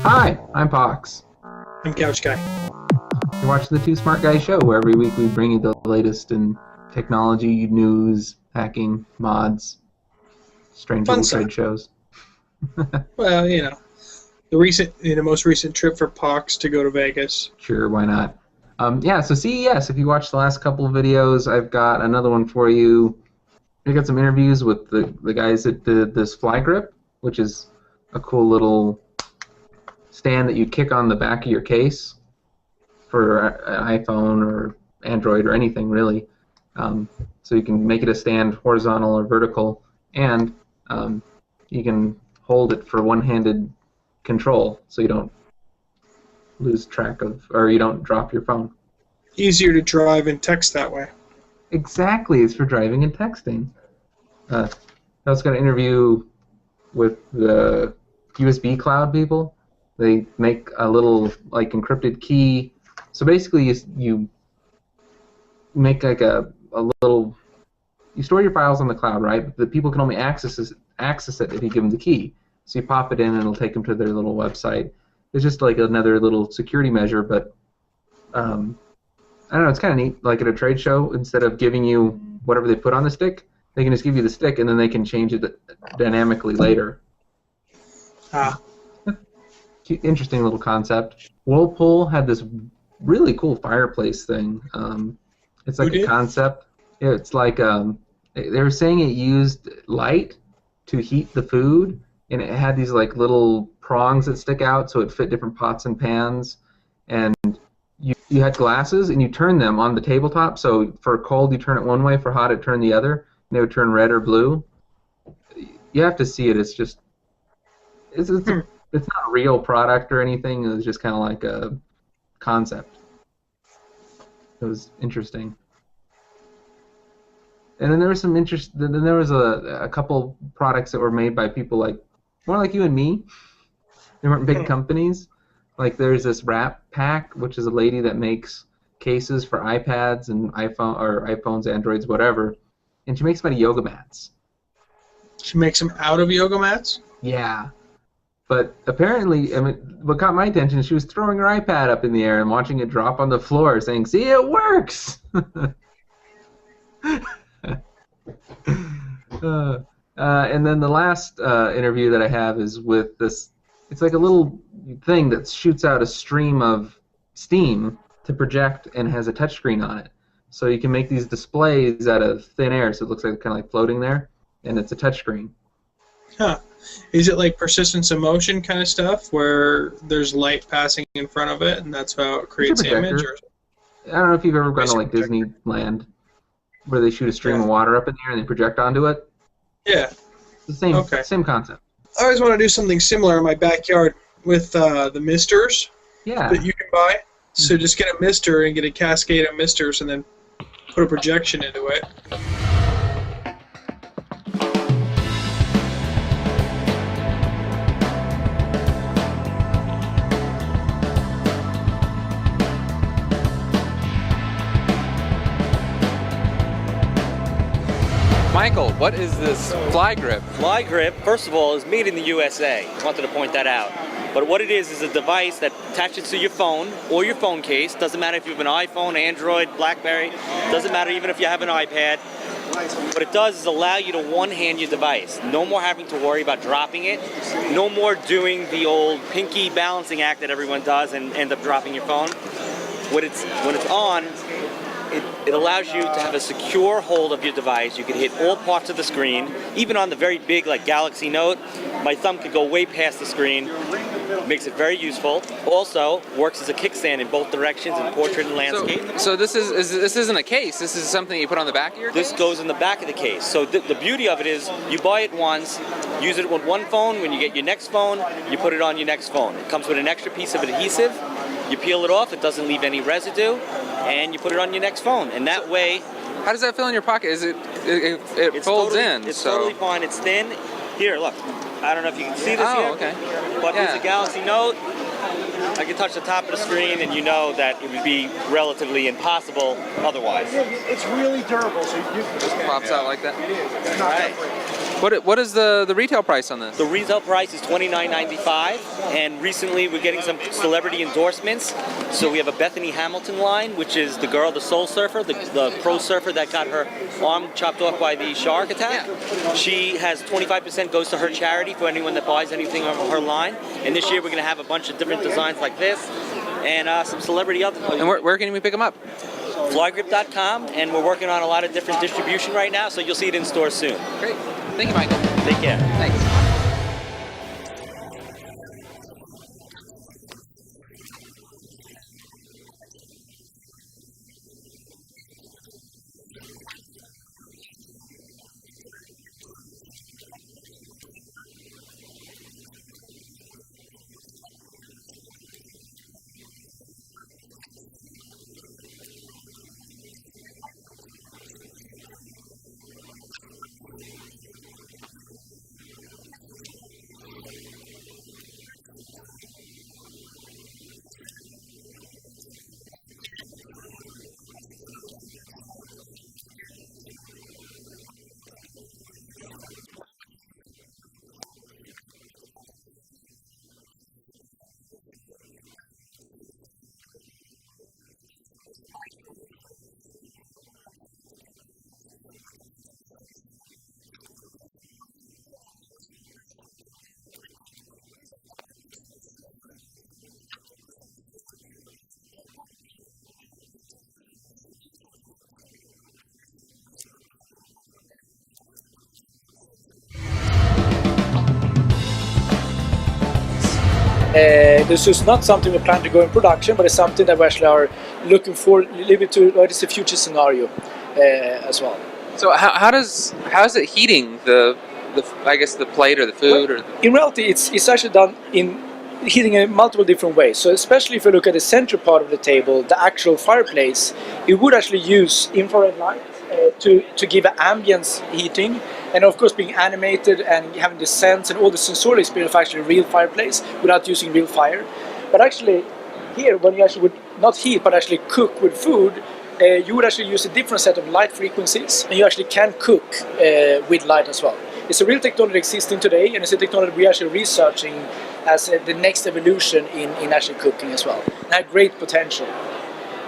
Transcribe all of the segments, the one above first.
Hi, I'm Pox. I'm Couchguy. You're watching the Two Smart Guys show, where every week we bring you the latest in technology, news, hacking, mods, strange Fun little stuff. trade shows. Well, the most recent trip for Pox to go to Vegas. Sure, why not? Yeah, so CES, if you watched the last couple of videos, I've got another one for you. I got some interviews with the guys that did this FlyGrip, which is a cool little stand that you kick on the back of your case for an iPhone or Android or anything really. So you can make it a stand horizontal or vertical, and you can hold it for one-handed control, so you don't lose track of, or you don't drop your phone. Easier to drive and text that way. Exactly, it's for driving and texting. I was going to interview with the USB cloud people. They make a little like encrypted key. So basically, you make like a little. You store your files on the cloud, right? But the people can only access it if you give them the key. So you pop it in, and it'll take them to their little website. It's just like another little security measure, but I don't know. It's kind of neat. Like at a trade show, instead of giving you whatever they put on the stick, they can just give you the stick, and then they can change it dynamically later. Interesting little concept. Whirlpool had this really cool fireplace thing. It's like a concept. It's like they were saying it used light to heat the food, and it had these like little prongs that stick out, so it fit different pots and pans. And you had glasses, and you turn them on the tabletop. So for cold, you turn it one way. For hot, it turned the other. And they would turn red or blue. You have to see it. It's just it's not a real product or anything. It was just kind of like a concept. It was interesting. And then there was some interest. Then there was a couple products that were made by people more like you and me. They weren't big companies. Like there's this Wrap Pack, which is a lady that makes cases for iPads and iPhones, Androids, whatever, and she makes them out of yoga mats. She makes them out of yoga mats? Yeah. But apparently, I mean, what caught my attention is she was throwing her iPad up in the air and watching it drop on the floor, saying, "See, it works!" And then the last interview that I have is with this. It's like a little thing that shoots out a stream of steam to project and has a touchscreen on it. So you can make these displays out of thin air, so it looks like kind of like floating there, and it's a touchscreen. Huh. Is it like persistence of motion kind of stuff, where there's light passing in front of it, and that's how it creates the image? Or... I don't know if you've ever gone to like Disneyland, where they shoot a stream of water up in there and they project onto it. Yeah. The same concept. I always want to do something similar in my backyard with the misters that you can buy. So just get a mister and get a cascade of misters and then put a projection into it. Michael, what is this FlyGrip? FlyGrip, first of all, is made in the USA. I wanted to point that out. But what it is a device that attaches to your phone or your phone case. Doesn't matter if you have an iPhone, Android, BlackBerry. Doesn't matter even if you have an iPad. What it does is allow you to one-hand your device. No more having to worry about dropping it. No more doing the old pinky balancing act that everyone does and end up dropping your phone. When it's on, it allows you to have a secure hold of your device. You can hit all parts of the screen. Even on the very big like Galaxy Note, my thumb could go way past the screen. Makes it very useful. Also works as a kickstand in both directions in portrait and landscape. So this isn't a case. This is something you put on the back of your case? This goes in the back of the case. So the beauty of it is you buy it once, use it with one phone. When you get your next phone, you put it on your next phone. It comes with an extra piece of adhesive. You peel it off, it doesn't leave any residue, and you put it on your next phone. And that way... How does that feel in your pocket? It folds in. It's totally fine. It's thin. Here, look. I don't know if you can see this here. Okay. But here's a Galaxy Note. I can touch the top of the screen, and you know that it would be relatively impossible otherwise. It's really durable. So you just pops out like that. It is. It's not that great. What is the retail price on this? The retail price is $29.95, and recently we're getting some celebrity endorsements. So we have a Bethany Hamilton line, which is the girl, the soul surfer, the pro surfer that got her arm chopped off by the shark attack. Yeah. She has 25% goes to her charity for anyone that buys anything on her line. And this year we're going to have a bunch of different designs like this and some celebrity other. And where can we pick them up? FlyGrip.com, and we're working on a lot of different distribution right now, so you'll see it in stores soon. Great. Thank you, Michael. Take care. Thanks. This is not something we plan to go in production, but it's something that we actually are looking for a little bit to what is the future scenario as well. So how is it heating the I guess the plate or the food? Well, in reality, it's actually done in heating in multiple different ways. So especially if you look at the center part of the table, the actual fireplace, it would actually use infrared light to give an ambience heating, and of course being animated and having the sense and all the sensorial experience of actually a real fireplace without using real fire. But actually here, when you actually would not heat but actually cook with food, you would actually use a different set of light frequencies, and you actually can cook with light as well. It's a real technology existing today, and it's a technology we're actually researching as the next evolution in actually cooking as well. It had great potential.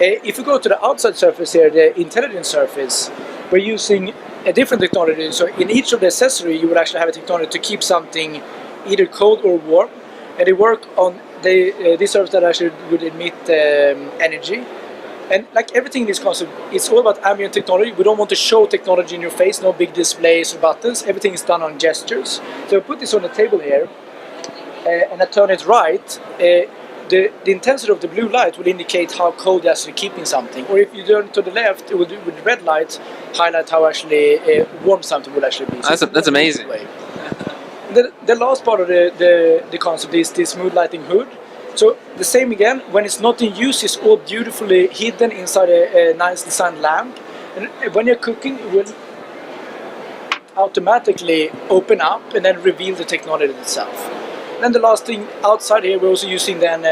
If you go to the outside surface here, the intelligent surface, we're using a different technology. So in each of the accessory, you would actually have a technology to keep something either cold or warm, and they work on this surface that actually would emit energy. And like everything in this concept, it's all about ambient technology. We don't want to show technology in your face, no big displays or buttons. Everything is done on gestures. So I put this on the table here, and I turn it right. The intensity of the blue light will indicate how cold you're actually keeping something. Or if you turn to the left, it will, with the red light, highlight how actually warm something will actually be. So that's amazing. The last part of the concept is this mood lighting hood. So the same again, when it's not in use, it's all beautifully hidden inside a nice designed lamp. And when you're cooking, it will automatically open up and then reveal the technology itself. And the last thing outside here, we're also using then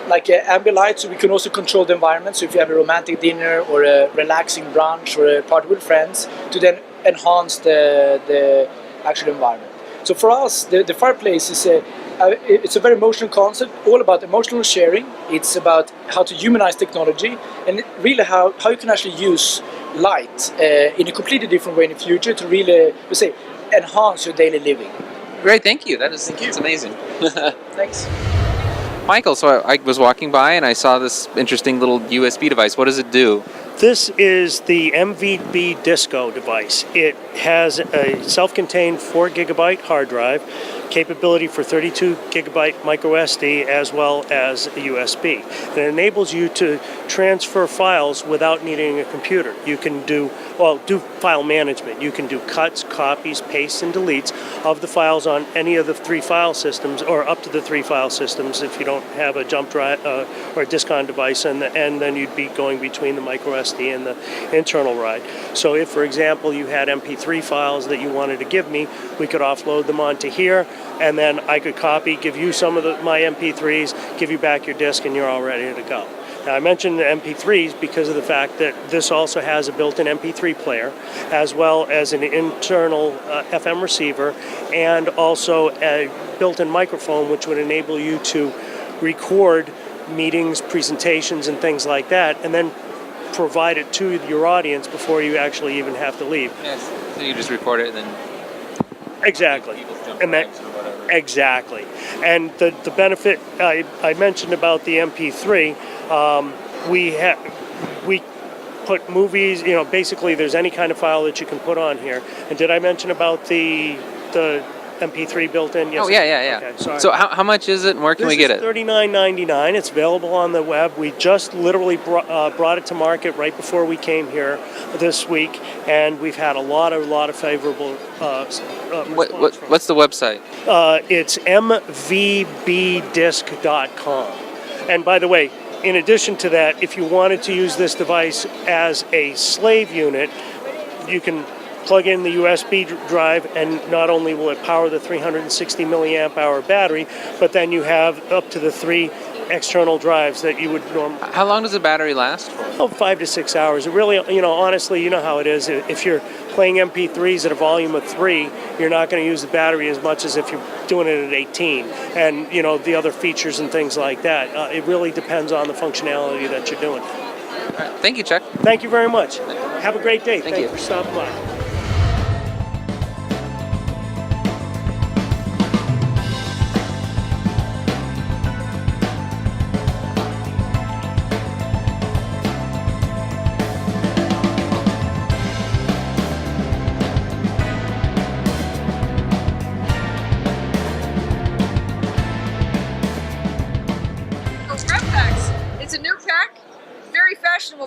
like ambient light, so we can also control the environment. So if you have a romantic dinner or a relaxing brunch or a party with friends, to then enhance the actual environment. So for us, the fireplace is it's a very emotional concept, all about emotional sharing. It's about how to humanize technology, and really how you can actually use light in a completely different way in the future to really, let's say, enhance your daily living. Great, thank you. That's amazing. Thanks. Michael, so I was walking by and I saw this interesting little USB device. What does it do? This is the MVP Disco device. It has a self-contained 4 gigabyte hard drive, capability for 32 gigabyte micro SD, as well as a USB. It enables you to transfer files without needing a computer. You can do file management. You can do cuts, copies, pastes, and deletes of the files on any of the 3 file systems, or up to the 3 file systems if you don't have a jump drive or a disk-on device, and then you'd be going between the micro SD and the internal ride. So if, for example, you had MP3 files that you wanted to give me, we could offload them onto here, and then I could copy, give you some of my MP3s, give you back your disk, and you're all ready to go. Now, I mentioned the MP3s because of the fact that this also has a built-in MP3 player, as well as an internal FM receiver, and also a built-in microphone, which would enable you to record meetings, presentations, and things like that, and then provide it to your audience before you actually even have to leave. Yes. So you just record it and then. Exactly. And that, exactly. And the benefit I mentioned about the MP3, we put movies. Basically, there's any kind of file that you can put on here. And did I mention about the MP3 built in? Yes. Oh yeah. Okay, sorry. So how much is it, and where can we get it? This is $39.99. It's available on the web. We just literally brought it to market right before we came here this week, and we've had a lot of favorable response from What's the website? It's mvbdisc.com. And by the way, in addition to that, if you wanted to use this device as a slave unit, you can plug in the USB drive, and not only will it power the 360 milliamp hour battery, but then you have up to the 3 external drives that you would normally. How long does the battery last for? 5 to 6 hours. It really, honestly, you know how it is. If you're playing MP3s at a volume of 3, you're not going to use the battery as much as if you're doing it at 18. And, the other features and things like that. It really depends on the functionality that you're doing. All right. Thank you, Chuck. Thank you very much. Have a great day. Thank you for stopping by.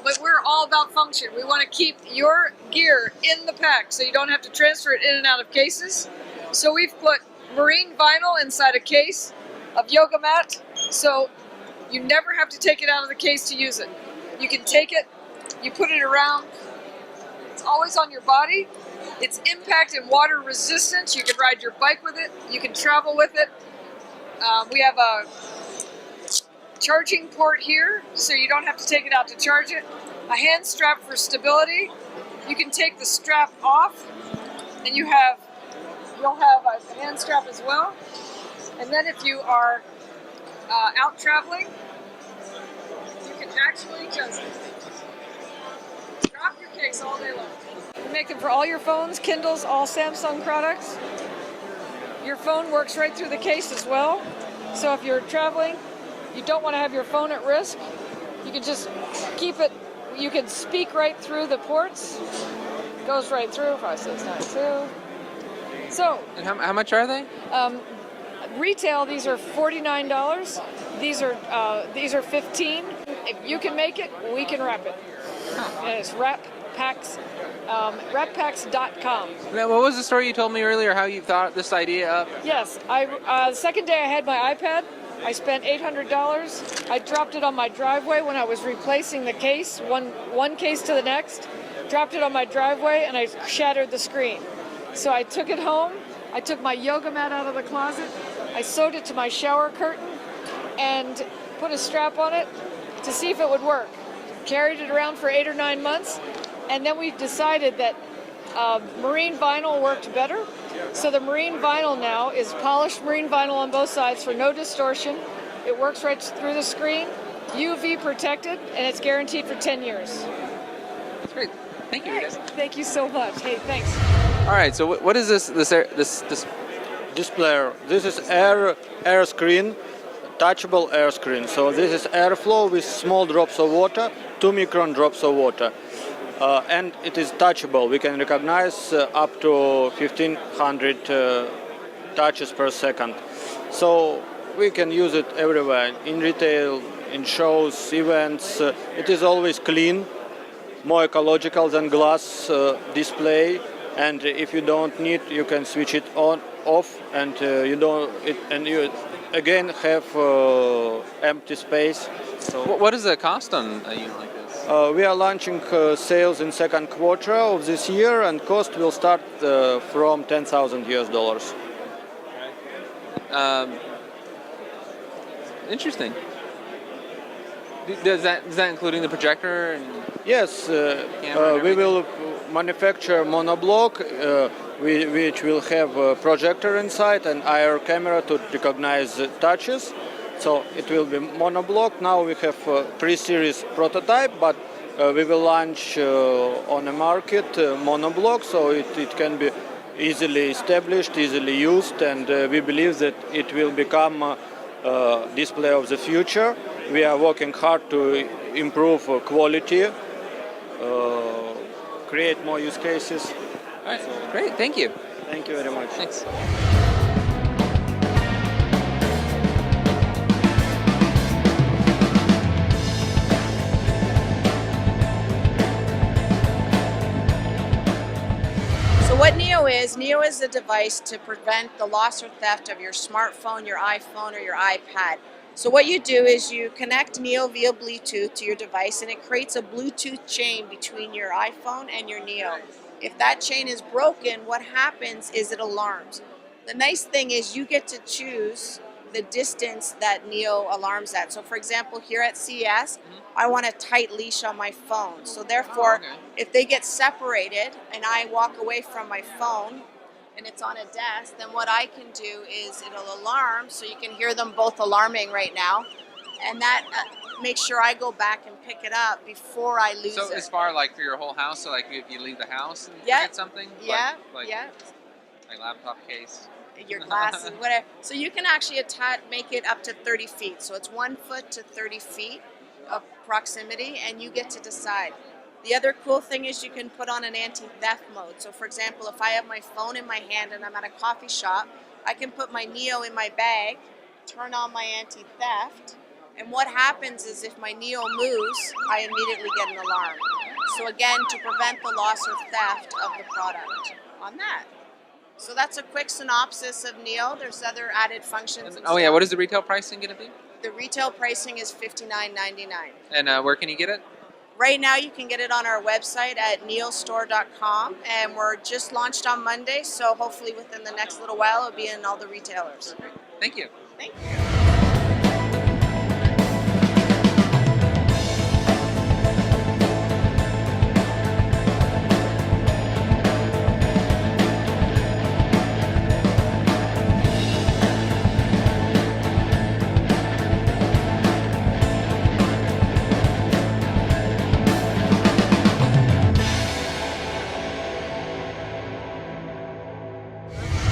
But we're all about function. We want to keep your gear in the pack so you don't have to transfer it in and out of cases. So we've put marine vinyl inside a case of yoga mat, so you never have to take it out of the case to use it. You can take it, you put it around, it's always on your body. It's impact and water resistant. You can ride your bike with it, you can travel with it. We have a charging port here, so you don't have to take it out to charge it. A hand strap for stability. You can take the strap off, and you'll have a hand strap as well. And then if you are out traveling, you can actually just drop your case all day long. We make them for all your phones, Kindles, all Samsung products. Your phone works right through the case as well. So if you're traveling, you don't want to have your phone at risk, you can just keep it, you can speak right through the ports. Goes right through, 5692. So. And how much are they? Retail, these are $49. These are $15. If you can make it, we can wrap it. And it's wrappacks.com. Now, what was the story you told me earlier, how you thought this idea up? Yes, the second day I had my iPad, I spent $800. I dropped it on my driveway when I was replacing the case, one case to the next. Dropped it on my driveway and I shattered the screen. So I took it home. I took my yoga mat out of the closet. I sewed it to my shower curtain and put a strap on it to see if it would work. Carried it around for 8 or 9 months, and then we decided that marine vinyl worked better. So the marine vinyl now is polished marine vinyl on both sides for no distortion. It works right through the screen, UV protected, and it's guaranteed for 10 years. That's great. Thank you. Thank you so much. Hey, thanks. All right. So what is this Dispiair? This is air screen, touchable air screen. So this is airflow with small drops of water, 2-micron drops of water. And it is touchable. We can recognize up to 1500 touches per second. So we can use it everywhere, in retail, in shows, events. It is always clean, more ecological than glass display. And if you don't need, you can switch it on, off, and you again have empty space. So what is the cost on a unit like this? We are launching sales in second quarter of this year, and cost will start from $10,000. Interesting. Does that including the projector? And yes, we will manufacture monoblock, which will have a projector inside and IR camera to recognize touches. So it will be monoblock. Now we have a pre-series prototype, but we will launch on the market monoblock, so it can be easily established, easily used, and we believe that it will become a display of the future. We are working hard to improve quality, create more use cases. All right, great, thank you. Thank you very much. Thanks. So what Neo is a device to prevent the loss or theft of your smartphone, your iPhone, or your iPad. So what you do is you connect Neo via Bluetooth to your device, and it creates a Bluetooth chain between your iPhone and your Neo. If that chain is broken, what happens is it alarms. The nice thing is you get to choose the distance that Neo alarms at. So for example, here at CES, I want a tight leash on my phone. So therefore, if they get separated and I walk away from my phone and it's on a desk, then what I can do is it'll alarm, so you can hear them both alarming right now. And that makes sure I go back and pick it up before I lose it. So as far like for your whole house, so like if you leave the house and forget something? Yeah, like laptop case? Your glasses, whatever. So you can actually make it up to 30 feet. So it's 1 foot to 30 feet of proximity, and you get to decide. The other cool thing is you can put on an anti-theft mode. So for example, if I have my phone in my hand and I'm at a coffee shop, I can put my Neo in my bag, turn on my anti-theft, and what happens is if my Neo moves, I immediately get an alarm. So again, to prevent the loss or theft of the product on that. So that's a quick synopsis of Neo. There's other added functions. Oh yeah, what is the retail pricing going to be? The retail pricing is $59.99. And where can you get it? Right now you can get it on our website at neostore.com, and we're just launched on Monday, so hopefully within the next little while it'll be in all the retailers. Perfect. Thank you. Thank you.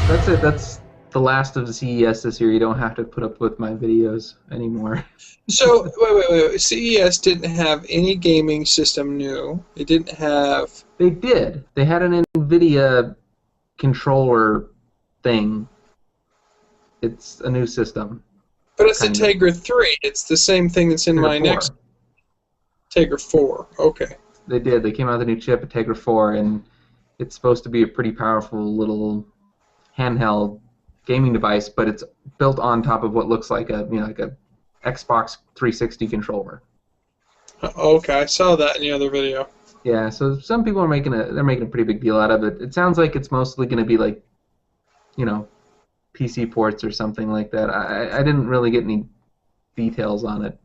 That's it. That's the last of the CES this year. You don't have to put up with my videos anymore. So, wait. CES didn't have any gaming system new. It didn't have... They did. They had an NVIDIA controller thing. It's a new system. But it's the Tegra 3. It's the same thing that's in my next... Tegra 4. Okay. They did. They came out with a new chip, a Tegra 4, and it's supposed to be a pretty powerful little handheld gaming device, but it's built on top of what looks like a Xbox 360 controller. Okay, I saw that in the other video. Yeah, so some people are making a pretty big deal out of it. It sounds like it's mostly going to be like, PC ports or something like that. I didn't really get any details on it.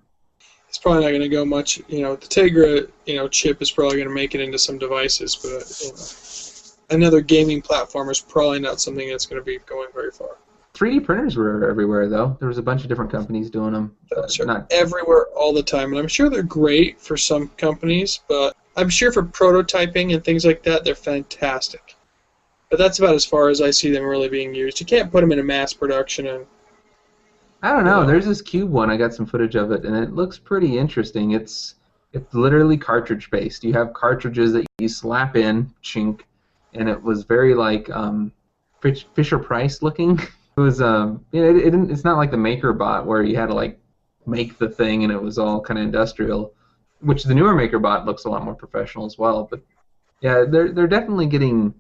It's probably not going to go much. The Tegra chip is probably going to make it into some devices, but another gaming platform is probably not something that's going to be going very far. 3D printers were everywhere, though. There was a bunch of different companies doing them. Not everywhere all the time, and I'm sure they're great for some companies, but I'm sure for prototyping and things like that, they're fantastic. But that's about as far as I see them really being used. You can't put them in a mass production. And I don't know. There's this Cube one. I got some footage of it, and it looks pretty interesting. It's literally cartridge-based. You have cartridges that you slap in, chink, and it was very like Fisher-Price looking. It was it's not like the MakerBot where you had to like make the thing and it was all kind of industrial, which the newer MakerBot looks a lot more professional as well. But yeah, they're definitely getting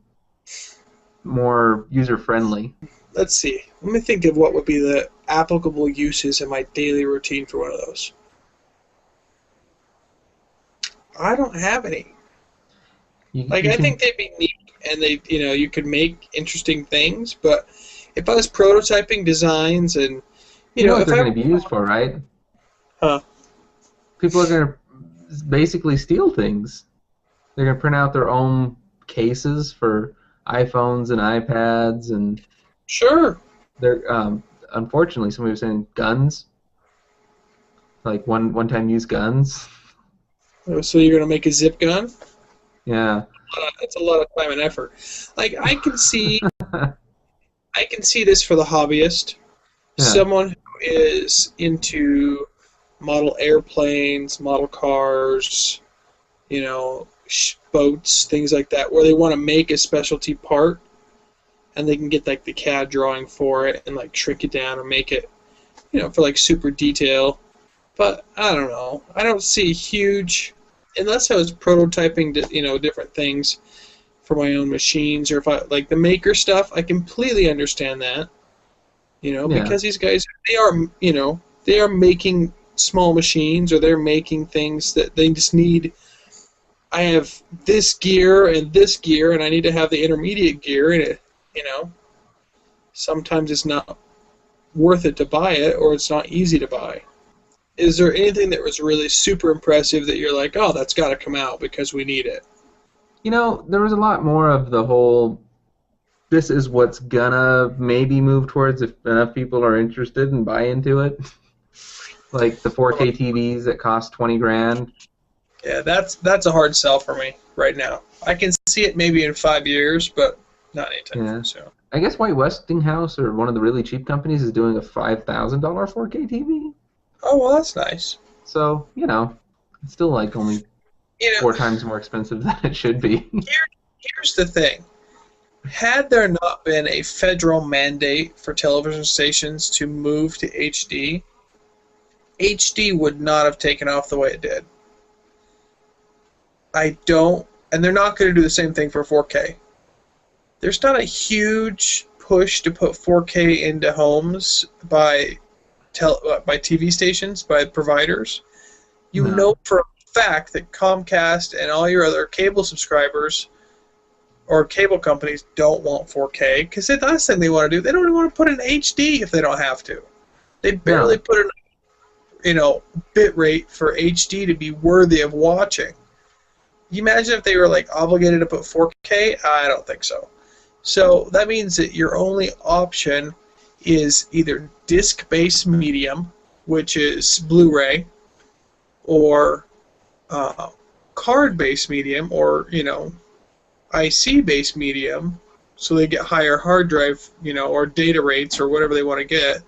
more user-friendly. Let's see. Let me think of what would be the applicable uses in my daily routine for one of those. I don't have any. I think they'd be neat, and you could make interesting things. But if I was prototyping designs and you know what they're going to be used for, right? Huh? people are going to basically steal things. They're going to print out their own cases for iPhones and iPads, and sure. They're unfortunately, somebody was saying guns, like one-time use guns. So you're gonna make a zip gun? Yeah. That's a lot of time and effort. Like I can see this for the hobbyist, someone who is into model airplanes, model cars, boats, things like that, where they want to make a specialty part, and they can get like the CAD drawing for it and like shrink it down and make it, for like super detail. But I don't know. I don't see huge, unless I was prototyping, different things for my own machines, or if I like the maker stuff. I completely understand that, because these guys, they are making small machines, or they're making things that they just need. I have this gear, and I need to have the intermediate gear, and it, sometimes it's not worth it to buy it, or it's not easy to buy. Is there anything that was really super impressive that you're like, oh, that's got to come out because we need it? There was a lot more of the whole, this is what's gonna maybe move towards if enough people are interested and buy into it. Like the 4K TVs that cost $20,000. Yeah, that's a hard sell for me right now. I can see it maybe in 5 years, but not anytime soon. I guess White Westinghouse, or one of the really cheap companies, is doing a $5,000 4K TV. Oh, well, that's nice. So, it's still like only 4 times more expensive than it should be. Here's the thing. Had there not been a federal mandate for television stations to move to HD, HD would not have taken off the way it did. And they're not going to do the same thing for 4K. There's not a huge push to put 4K into homes by TV stations, by providers. You know for a fact that Comcast and all your other cable subscribers or cable companies don't want 4K, because the last thing they want to do, they don't even want to put in HD if they don't have to. They barely put in, bit rate for HD to be worthy of watching. You imagine if they were like obligated to put 4K? I don't think so. So that means that your only option is either disc-based medium, which is Blu-ray, or card-based medium, or IC-based medium, so they get higher hard drive, or data rates, or whatever they want to get.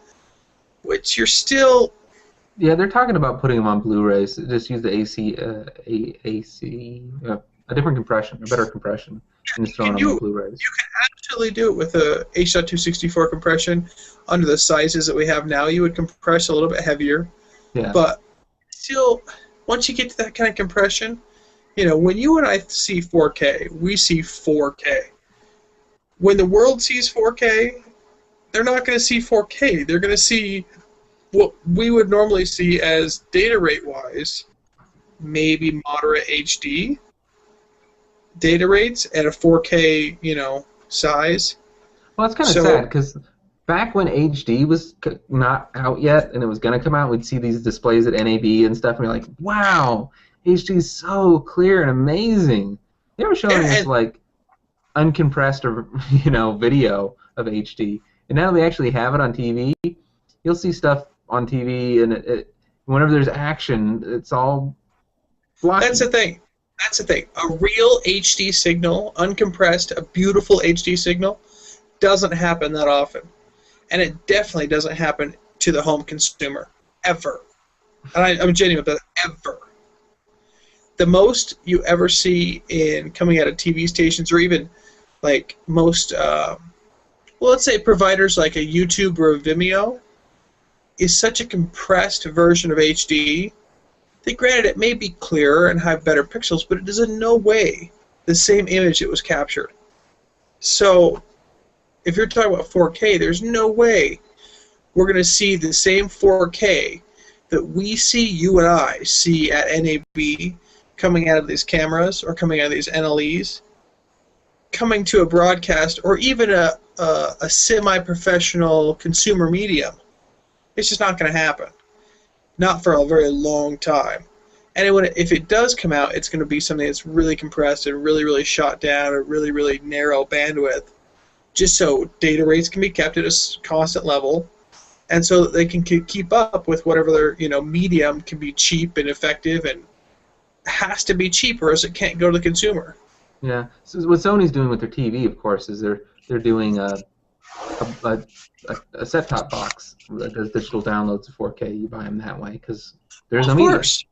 Which you're still. Yeah, they're talking about putting them on Blu-rays. Just use the a different compression, a better compression, and just throwing them on Blu-rays. You can absolutely do it with a H.264 compression. Under the sizes that we have now, you would compress a little bit heavier. Yeah. But still, once you get to that kind of compression, when you and I see 4K, we see 4K. When the world sees 4K, they're not going to see 4K. They're going to see what we would normally see as data rate-wise, maybe moderate HD data rates at a 4K, size. Well, that's kind of sad, because back when HD was not out yet and it was going to come out, we'd see these displays at NAB and stuff, and we're like, wow, HD is so clear and amazing. They were showing us, like, uncompressed or, video of HD. And now they actually have it on TV. You'll see stuff on TV, and whenever there's action, it's all blocky. That's the thing. A real HD signal, uncompressed, a beautiful HD signal, doesn't happen that often. And it definitely doesn't happen to the home consumer, ever. And I'm genuine about that, ever. The most you ever see coming out of TV stations, or even like most, let's say providers like a YouTube or a Vimeo, is such a compressed version of HD that, granted, it may be clearer and have better pixels, but it is in no way the same image that was captured. So if you're talking about 4K, there's no way we're going to see the same 4K that we see, you and I see at NAB, coming out of these cameras or coming out of these NLEs, coming to a broadcast or even a semi-professional consumer medium. It's just not going to happen. Not for a very long time. And if it does come out, it's going to be something that's really compressed and really, really shot down, or really, really narrow bandwidth, just so data rates can be kept at a constant level, and so that they can keep up with whatever their medium can be cheap and effective, and has to be cheap or else it can't go to the consumer. Yeah. So what Sony's doing with their TV, of course, is they're doing a set-top box that does digital downloads of 4K. You buy them that way because there's no media. Of course.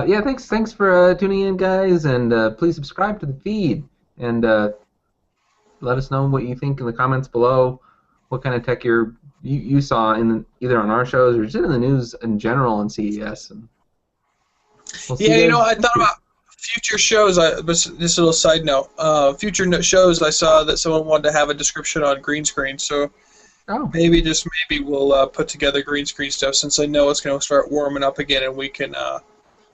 Yeah, thanks for tuning in, guys, and please subscribe to the feed, and let us know what you think in the comments below, what kind of tech you saw either on our shows or just in the news in general on CES. And yeah, I thought about future shows. This little side note, future shows I saw that someone wanted to have a description on green screen, so maybe we'll put together green screen stuff, since I know it's going to start warming up again, and we can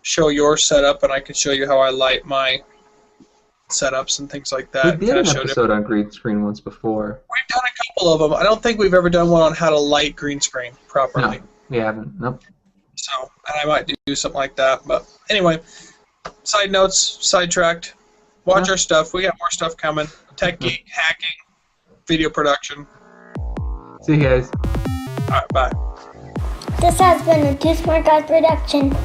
show your setup, and I can show you how I light my setups and things like that. We did an episode on green screen once before. We've done a couple of them. I don't think we've ever done one on how to light green screen properly. No, we haven't. Nope. So, and I might do something like that. But anyway, side notes, sidetracked. Watch our stuff. We got more stuff coming. Tech geek, hacking, video production. See you guys. All right, bye. This has been a Two Smart Guys production.